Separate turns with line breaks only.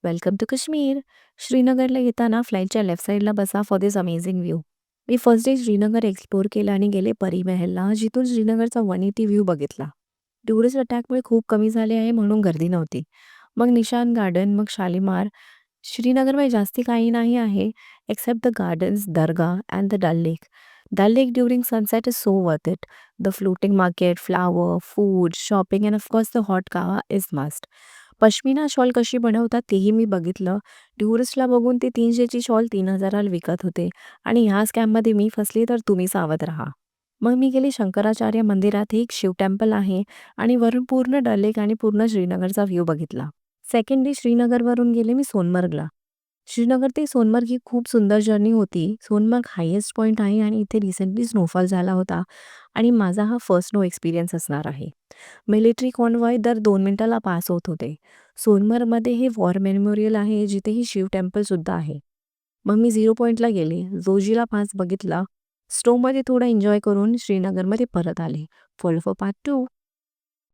Welcome to Kashmir. श्रीनगरला येताना फ्लाईटच्या left साईडला बसा for this amazing view. Me first day Srinagar explore केलं आणि गेले परी महलला, जिथून श्रीनगरचा 180 व्ह्यू बघितला. टुरिस्ट अटॅकमुळे खूप कमी झाले आहे म्हणून गर्दी नव्हती. मग निशान गार्डन, मग शालीमार. श्रीनगरमध्ये जास्ती काही नाही आहे एक्सेप्ट द गार्डन्स, दर्गा and the Dal lake. Dal lake during sunset is so worth it. The floating market, flower, food, shopping and of course the hot kahwa is must. Pashmina shawl कशी बनवतात तेही मी बघितलं. टुरिस्टला बघून ते 300ची शॉल 3000ला विकत होते आणि ह्या स्कॅममध्ये मी फसली तर तुम्ही सावध राहा. मग मी गेली शंकराचार्य मंदिरात, हे एक शिव टेम्पल आहे आणि वरून पूर्ण डल लेक आणि पूर्ण श्रीनगरचा व्ह्यू बघितला. सेकंड डे श्रीनगरवरून गेले मी सोनमर्गला. श्रीनगर ते सोनमर्ग ही खूप सुंदर जर्नी होती. सोनमर्ग हायेस्ट पॉईंट आहे आणि इथे रिसेंटली स्नोफॉल झाला होता आणि माझा हा फर्स्ट स्नो एक्सपिरियन्स असणार आहे. मिलिटरी कॉन्वॉय दर 2 मिनिटाला पास होत होते. सोनमर्गमध्ये हे वॉर मेमोरियल आहे, जिथे ही शिव टेम्पलसुद्धा आहे. मग मी 0 पॉईंटला गेले, जोजिला पास बघितला. स्नोमध्ये थोडं एन्जॉय करून श्रीनगरमध्ये परत आले. Follow for part 2.